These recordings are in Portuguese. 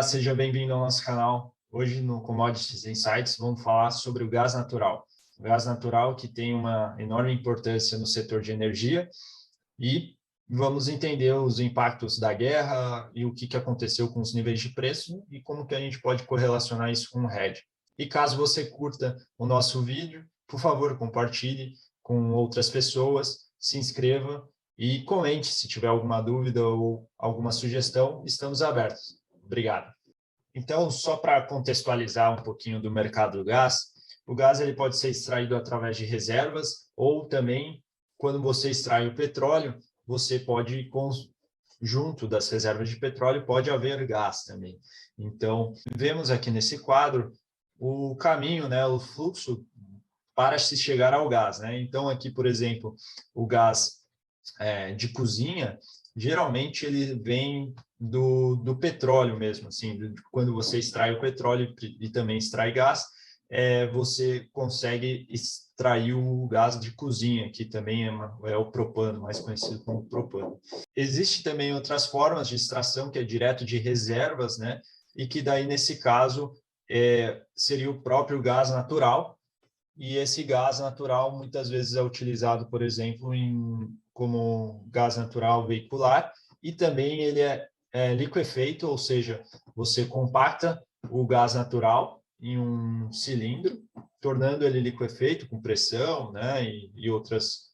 seja bem-vindo ao nosso canal. Hoje no Commodities Insights vamos falar sobre o gás natural. O gás natural que tem uma enorme importância no setor de energia e vamos entender os impactos da guerra e o que aconteceu com os níveis de preço e como que a gente pode correlacionar isso com o hedge. E caso você curta o nosso vídeo, por favor, compartilhe com outras pessoas, se inscreva e comente se tiver alguma dúvida ou alguma sugestão, estamos abertos. Obrigado. Então, só para contextualizar um pouquinho do mercado do gás, o gás ele pode ser extraído através de reservas ou também, quando você extrai o petróleo, você pode, junto das reservas de petróleo, pode haver gás também. Então, vemos aqui nesse quadro o caminho, né, o fluxo para se chegar ao gás, né? Então, aqui, por exemplo, o gás de cozinha, geralmente ele vem do petróleo mesmo, assim, quando você extrai o petróleo e também extrai gás, você consegue extrair o gás de cozinha, que também é o propano, mais conhecido como propano. Existe também outras formas de extração, que é direto de reservas, né? E que daí, nesse caso, seria o próprio gás natural, e esse gás natural muitas vezes é utilizado, por exemplo, como gás natural veicular, e também ele é liquefeito, ou seja, você compacta o gás natural em um cilindro, tornando ele liquefeito com pressão, né, e outras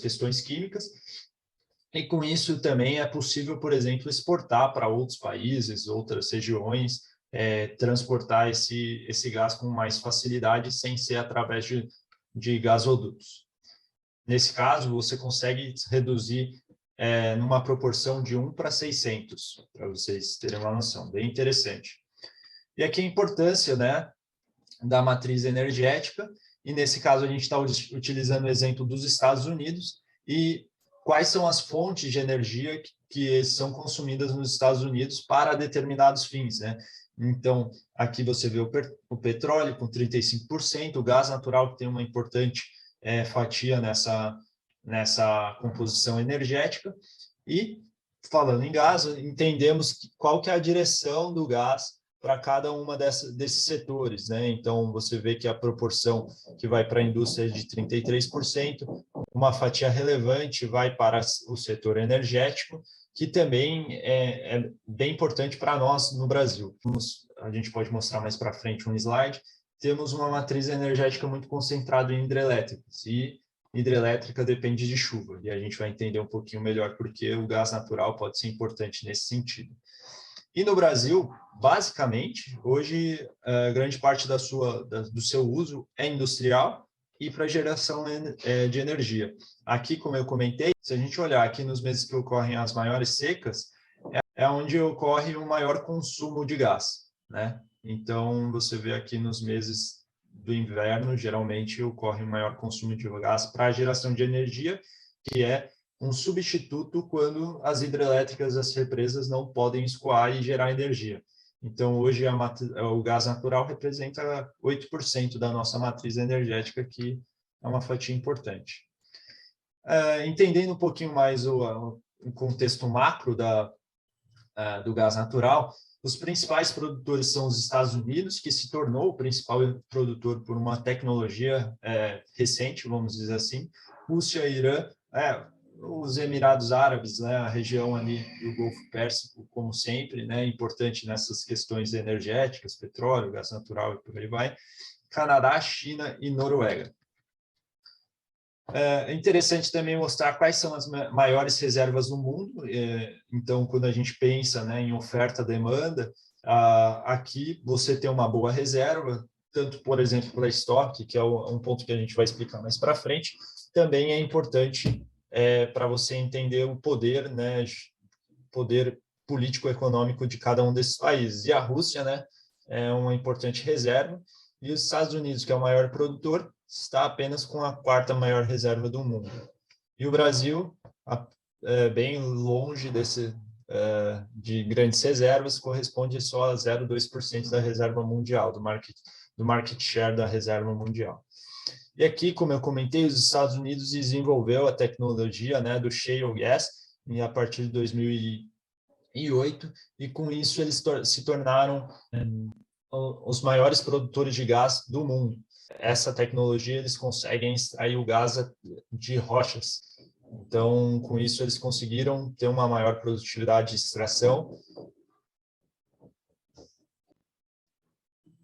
questões químicas. E com isso também é possível, por exemplo, exportar para outros países, outras regiões, transportar esse gás com mais facilidade, sem ser através de gasodutos. Nesse caso, você consegue reduzir numa proporção de 1 para 600, para vocês terem uma noção, bem interessante. E aqui a importância, né, da matriz energética, e nesse caso a gente está utilizando o exemplo dos Estados Unidos, e quais são as fontes de energia que são consumidas nos Estados Unidos para determinados fins, né? Então, aqui você vê o petróleo com 35%, o gás natural que tem uma importante fatia nessa composição energética. E, falando em gás, entendemos qual que é a direção do gás para cada uma desses setores, né? Então, você vê que a proporção que vai para a indústria é de 33%, uma fatia relevante vai para o setor energético, que também é bem importante para nós no Brasil. A gente pode mostrar mais para frente um slide. Temos uma matriz energética muito concentrada em hidrelétricas, e hidrelétrica depende de chuva, e a gente vai entender um pouquinho melhor porque o gás natural pode ser importante nesse sentido. E no Brasil, basicamente, hoje, grande parte do seu uso é industrial e para geração de energia. Aqui, como eu comentei, se a gente olhar aqui nos meses que ocorrem as maiores secas, é onde ocorre o maior consumo de gás, né? Então, você vê aqui nos meses do inverno, geralmente ocorre o maior consumo de gás para a geração de energia, que é um substituto quando as hidrelétricas, as represas, não podem escoar e gerar energia. Então, hoje, o gás natural representa 8% da nossa matriz energética, que é uma fatia importante. Entendendo um pouquinho mais o contexto macro do gás natural, os principais produtores são os Estados Unidos, que se tornou o principal produtor por uma tecnologia recente, vamos dizer assim, Rússia, Irã, os Emirados Árabes, né, a região ali do Golfo Pérsico, como sempre, né, importante nessas questões energéticas, petróleo, gás natural e por aí vai, Canadá, China e Noruega. É interessante também mostrar quais são as maiores reservas no mundo. Então, quando a gente pensa, né, em oferta-demanda, aqui você tem uma boa reserva, tanto, por exemplo, para estoque, que é um ponto que a gente vai explicar mais para frente, também é importante para você entender o poder, né, poder político-econômico de cada um desses países. E a Rússia, né, é uma importante reserva, e os Estados Unidos, que é o maior produtor, está apenas com a quarta maior reserva do mundo. E o Brasil, bem longe de grandes reservas, corresponde só a 0,2% da reserva mundial, do market share da reserva mundial. E aqui, como eu comentei, os Estados Unidos desenvolveu a tecnologia, né, do shale gas, e a partir de 2000 e com isso eles se tornaram os maiores produtores de gás do mundo. Essa tecnologia, eles conseguem extrair o gás de rochas. Então, com isso, eles conseguiram ter uma maior produtividade de extração.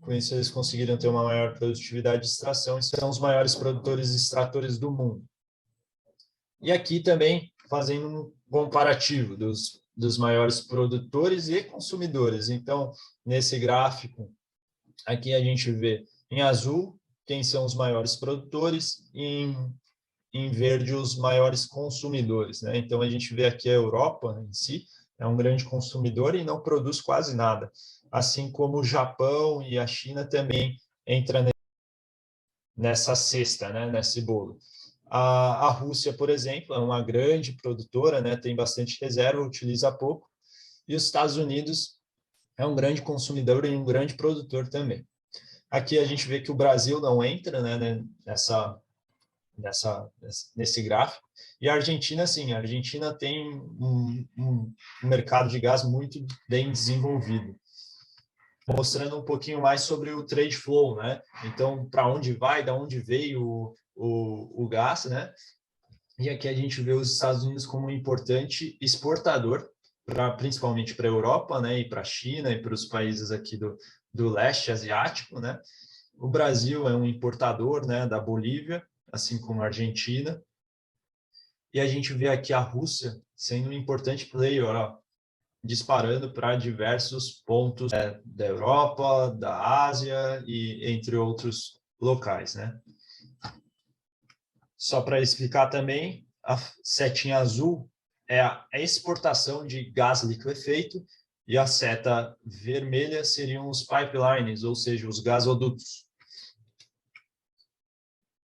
Com isso, eles conseguiram ter uma maior produtividade de extração e são os maiores produtores e extratores do mundo. E aqui também, fazendo um comparativo dos maiores produtores e consumidores. Então, nesse gráfico, aqui a gente vê em azul quem são os maiores produtores e em verde os maiores consumidores, né? Então, a gente vê aqui a Europa em si, é um grande consumidor e não produz quase nada. Assim como o Japão e a China também entram nessa cesta, né? Nesse bolo. A Rússia, por exemplo, é uma grande produtora, né? Tem bastante reserva, utiliza pouco. E os Estados Unidos é um grande consumidor e um grande produtor também. Aqui a gente vê que o Brasil não entra, né, nesse gráfico. E a Argentina, sim, a Argentina tem um mercado de gás muito bem desenvolvido. Mostrando um pouquinho mais sobre o trade flow, né? Então, para onde vai, da onde veio o gás, né? E aqui a gente vê os Estados Unidos como um importante exportador, principalmente para a Europa, né? E para a China e para os países aqui do leste asiático, né? O Brasil é um importador, né, da Bolívia, assim como a Argentina. E a gente vê aqui a Rússia sendo um importante player, ó, disparando para diversos pontos da Europa, da Ásia e entre outros locais, né? Só para explicar também, a setinha azul é a exportação de gás liquefeito e a seta vermelha seriam os pipelines, ou seja, os gasodutos.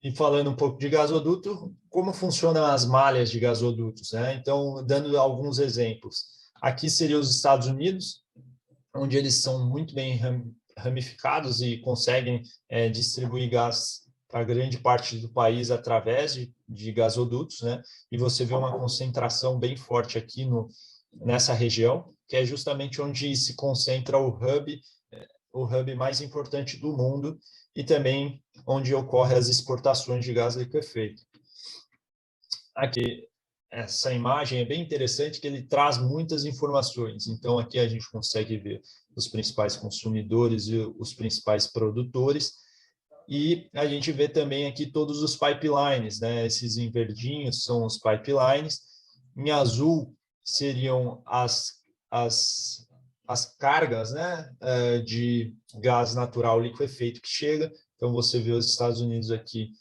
E falando um pouco de gasoduto, como funcionam as malhas de gasodutos, né? Então, dando alguns exemplos. Aqui seriam os Estados Unidos, onde eles são muito bem ramificados e conseguem distribuir gás para grande parte do país através de gasodutos, né? E você vê uma concentração bem forte aqui nessa região, que é justamente onde se concentra o hub mais importante do mundo e também onde ocorrem as exportações de gás liquefeito. Aqui, essa imagem é bem interessante, que ele traz muitas informações. Então, aqui a gente consegue ver os principais consumidores e os principais produtores. E a gente vê também aqui todos os pipelines, né? Esses em verdinhos são os pipelines. Em azul seriam as cargas, né, de gás natural liquefeito que chega. Então, você vê os Estados Unidos aqui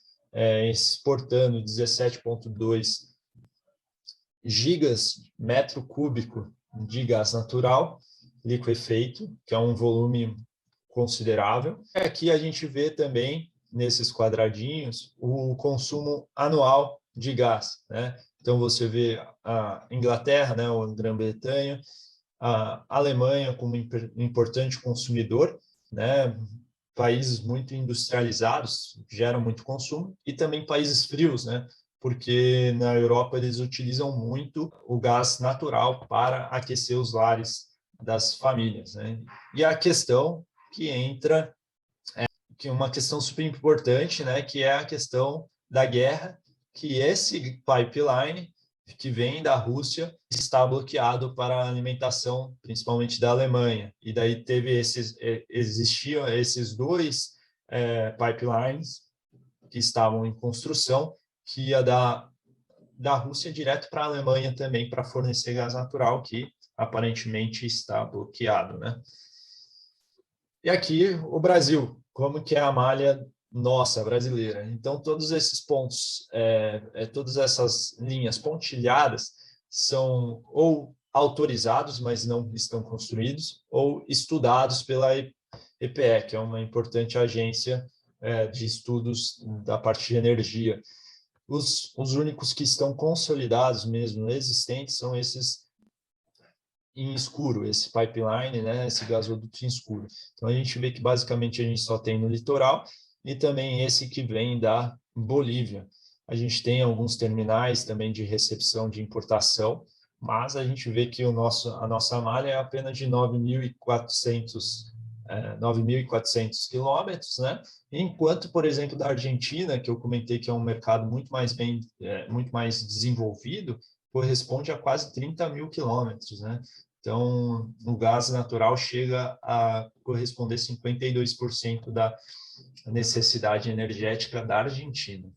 exportando 17,2 gigas metro cúbico de gás natural liquefeito, que é um volume considerável. Aqui a gente vê também, nesses quadradinhos, o consumo anual de gás, né? Então, você vê a Inglaterra, né, ou a Grã-Bretanha, a Alemanha como importante consumidor, né? Países muito industrializados geram muito consumo, e também países frios, né? Porque na Europa eles utilizam muito o gás natural para aquecer os lares das famílias, né? E a questão que entra, que é uma questão super importante, né? Que é a questão da guerra, que esse pipeline que vem da Rússia está bloqueado para a alimentação, principalmente da Alemanha. E daí existiam esses dois pipelines que estavam em construção, que ia da Rússia direto para a Alemanha também, para fornecer gás natural, que aparentemente está bloqueado, né? E aqui o Brasil, como que é a malha nossa, brasileira. Então, todos esses pontos, todas essas linhas pontilhadas são ou autorizados, mas não estão construídos, ou estudados pela EPE, que é uma importante agência de estudos da parte de energia. Os únicos que estão consolidados mesmo, existentes, são esses em escuro, esse pipeline, né, esse gasoduto em escuro. Então, a gente vê que basicamente a gente só tem no litoral, e também esse que vem da Bolívia. A gente tem alguns terminais também de recepção de importação, mas a gente vê que a nossa malha é apenas de 9.400 quilômetros, né? Enquanto, por exemplo, da Argentina, que eu comentei que é um mercado muito mais desenvolvido, corresponde a quase 30 mil quilômetros, né? Então, o gás natural chega a corresponder 52% da necessidade energética da Argentina.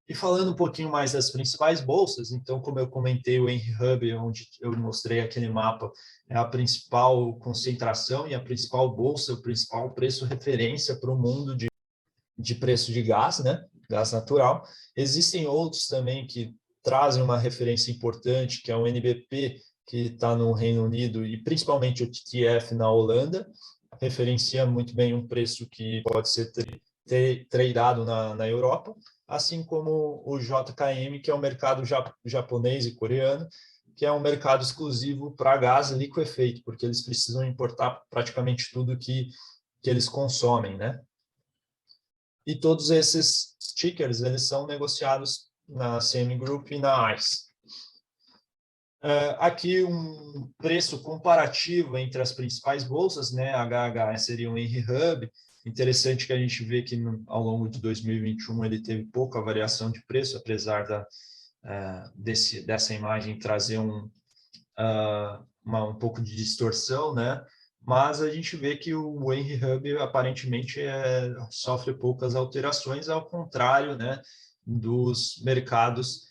E falando um pouquinho mais das principais bolsas, então, como eu comentei, o Henry Hub, onde eu mostrei aquele mapa, é a principal concentração e a principal bolsa, o principal preço referência para o mundo de preço de gás, né? Gás natural. Existem outros também que trazem uma referência importante, que é o NBP, que está no Reino Unido, e principalmente o TTF na Holanda, referencia muito bem um preço que pode ser tradeado na Europa, assim como o JKM, que é o mercado japonês e coreano, que é um mercado exclusivo para gás liquefeito, porque eles precisam importar praticamente tudo que eles consomem, né? E todos esses tickers, eles são negociados na CME Group e na ICE. Aqui um preço comparativo entre as principais bolsas, né? HHE seria um Henry Hub. Interessante que a gente vê que ao longo de 2021 ele teve pouca variação de preço, apesar dessa imagem trazer um pouco de distorção, né? Mas a gente vê que o Henry Hub aparentemente sofre poucas alterações, ao contrário, né, dos mercados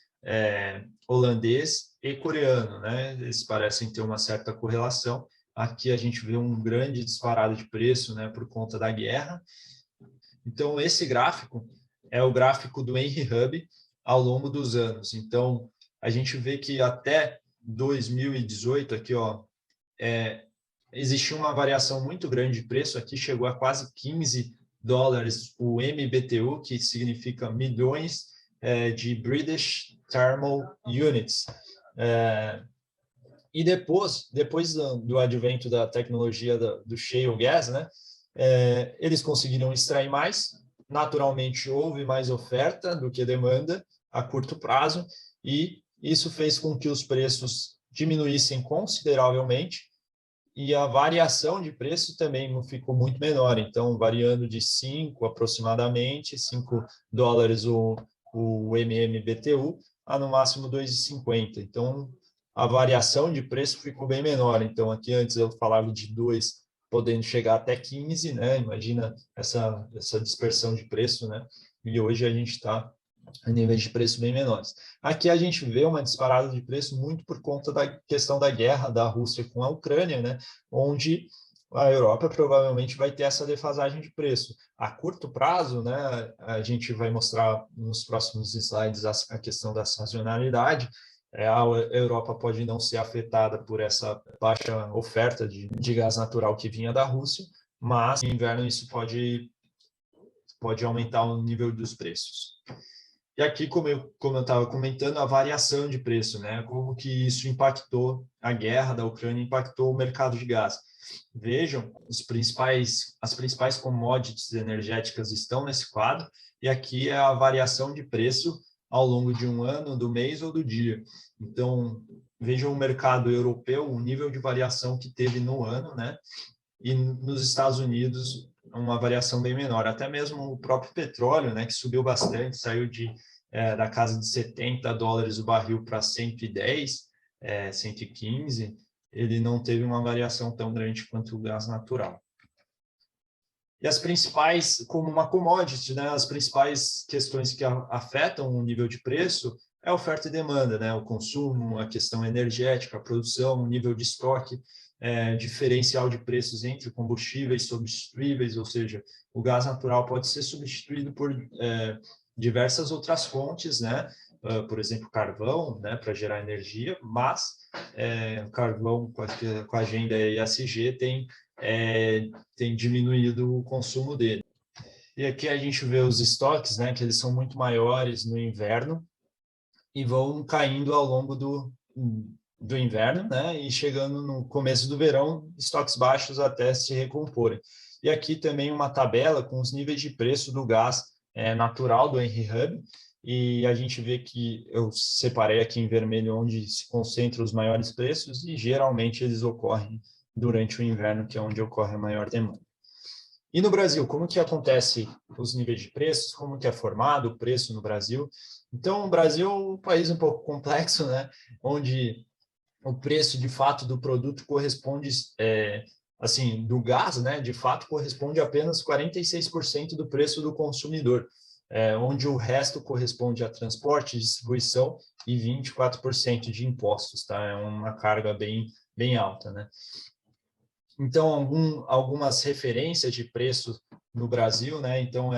holandês e coreano, né? Eles parecem ter uma certa correlação. Aqui a gente vê um grande disparado de preço, né, por conta da guerra. Então, esse gráfico é o gráfico do Henry Hub ao longo dos anos. Então, a gente vê que até 2018, aqui, ó, existiu uma variação muito grande de preço. Aqui chegou a quase $15 o MBTU, que significa milhões de British Thermal Units. E depois do advento da tecnologia do shale gas, né, eles conseguiram extrair mais. Naturalmente, houve mais oferta do que demanda a curto prazo, e isso fez com que os preços diminuíssem consideravelmente, e a variação de preço também ficou muito menor. Então, variando de aproximadamente $5 o MMBTU, a no máximo 2,50. Então, a variação de preço ficou bem menor. Então, aqui antes eu falava de 2, podendo chegar até 15, né? Imagina essa dispersão de preço, né? E hoje a gente está a níveis de preço bem menores. Aqui a gente vê uma disparada de preço muito por conta da questão da guerra da Rússia com a Ucrânia, né? Onde a Europa provavelmente vai ter essa defasagem de preço. A curto prazo, né, a gente vai mostrar nos próximos slides a questão da sazonalidade. A Europa pode não ser afetada por essa baixa oferta de gás natural que vinha da Rússia, mas no inverno isso pode aumentar o nível dos preços. E aqui, como eu estava comentando, a variação de preço, né? Como que isso impactou, a guerra da Ucrânia impactou o mercado de gás. Vejam, as principais commodities energéticas estão nesse quadro, e aqui é a variação de preço ao longo de um ano, do mês ou do dia. Então, vejam o mercado europeu, o nível de variação que teve no ano, né? E nos Estados Unidos, uma variação bem menor. Até mesmo o próprio petróleo, né, que subiu bastante, saiu da casa de $70 o barril para 110, 115, ele não teve uma variação tão grande quanto o gás natural. E as principais, como uma commodity, né, as principais questões que afetam o nível de preço é a oferta e demanda, né, o consumo, a questão energética, a produção, o nível de estoque, diferencial de preços entre combustíveis substituíveis, ou seja, o gás natural pode ser substituído por diversas outras fontes, né? Por exemplo, carvão, né, para gerar energia, mas carvão com a agenda ESG tem diminuído o consumo dele. E aqui a gente vê os estoques, né, que eles são muito maiores no inverno e vão caindo ao longo do inverno, né, e chegando no começo do verão, estoques baixos até se recomporem. E aqui também uma tabela com os níveis de preço do gás natural do Henry Hub, e a gente vê que eu separei aqui em vermelho onde se concentram os maiores preços, e geralmente eles ocorrem durante o inverno, que é onde ocorre a maior demanda. E no Brasil, como que acontece os níveis de preços? Como que é formado o preço no Brasil? Então, o Brasil é um país um pouco complexo, né? Onde o preço, de fato, do produto corresponde, assim, do gás, né? De fato, corresponde a apenas 46% do preço do consumidor, onde o resto corresponde a transporte, distribuição e 24% de impostos, tá? É uma carga bem alta, né? Então, algumas referências de preço no Brasil, né? Então,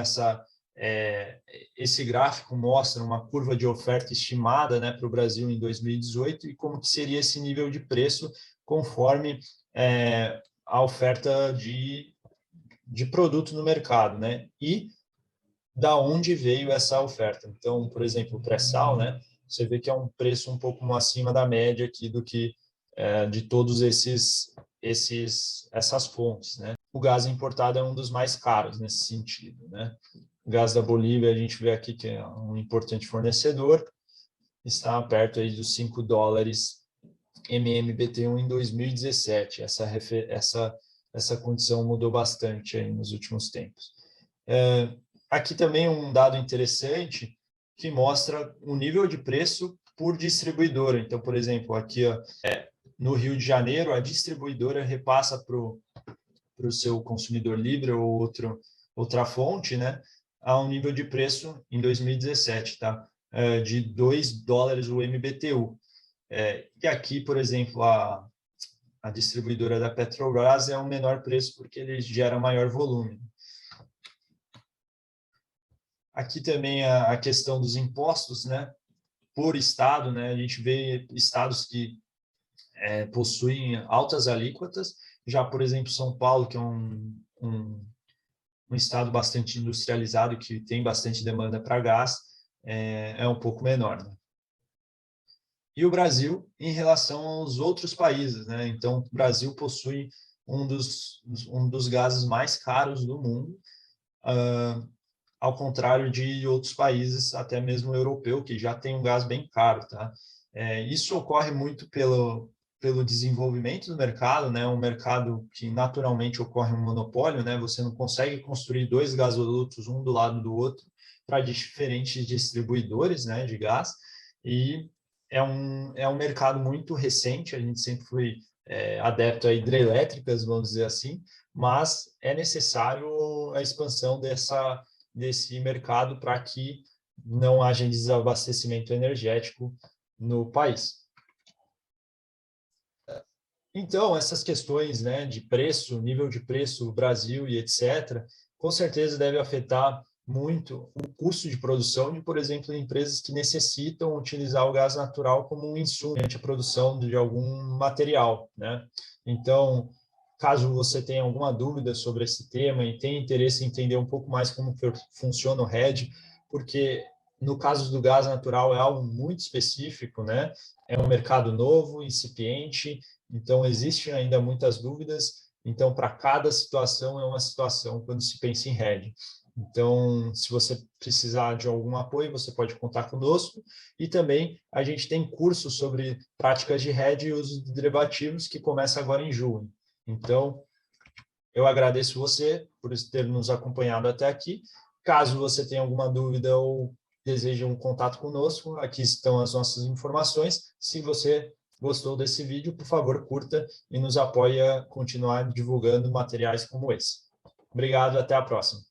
esse gráfico mostra uma curva de oferta estimada, né, para o Brasil em 2018 e como que seria esse nível de preço conforme a oferta de produto no mercado, né? E da onde veio essa oferta. Então, por exemplo, o pré-sal, né? Você vê que é um preço um pouco mais acima da média aqui do que de todos essas fontes, né? O gás importado é um dos mais caros nesse sentido, né? O gás da Bolívia, a gente vê aqui que é um importante fornecedor, está perto aí dos $5 MMBTU em 2017. Essa condição mudou bastante aí nos últimos tempos. Aqui também um dado interessante que mostra o nível de preço por distribuidora. Então, por exemplo, aqui no Rio de Janeiro, a distribuidora repassa para o seu consumidor livre ou outra fonte, né, a um nível de preço em 2017, tá? De $2 o MBTU. E aqui, por exemplo, a distribuidora da Petrobras é o menor preço porque ele gera maior volume. Aqui também a questão dos impostos, né, por estado, né, a gente vê estados que possuem altas alíquotas, já, por exemplo, São Paulo, que é um estado bastante industrializado, que tem bastante demanda para gás, é um pouco menor, né? E o Brasil em relação aos outros países, né? Então, o Brasil possui um dos gases mais caros do mundo, ao contrário de outros países, até mesmo europeu, que já tem um gás bem caro, tá? Isso ocorre muito pelo desenvolvimento do mercado, né? Um mercado que naturalmente ocorre um monopólio, né? Você não consegue construir dois gasodutos um do lado do outro para diferentes distribuidores, né, de gás, e é um mercado muito recente. A gente sempre foi adepto a hidrelétricas, vamos dizer assim, mas é necessário a expansão desse mercado para que não haja desabastecimento energético no país. Então, essas questões, né, de preço, nível de preço, Brasil e etc., com certeza deve afetar muito o custo de produção de, por exemplo, empresas que necessitam utilizar o gás natural como um insumo durante a produção de algum material, né? Então, caso você tenha alguma dúvida sobre esse tema e tenha interesse em entender um pouco mais como funciona o RED, porque no caso do gás natural é algo muito específico, né? É um mercado novo, incipiente, então existem ainda muitas dúvidas. Então, para cada situação é uma situação quando se pensa em RED. Então, se você precisar de algum apoio, você pode contar conosco. E também a gente tem cursos sobre práticas de RED e uso de derivativos que começa agora em junho. Então, eu agradeço você por ter nos acompanhado até aqui. Caso você tenha alguma dúvida ou deseje um contato conosco, aqui estão as nossas informações. Se você gostou desse vídeo, por favor, curta e nos apoie a continuar divulgando materiais como esse. Obrigado, até a próxima.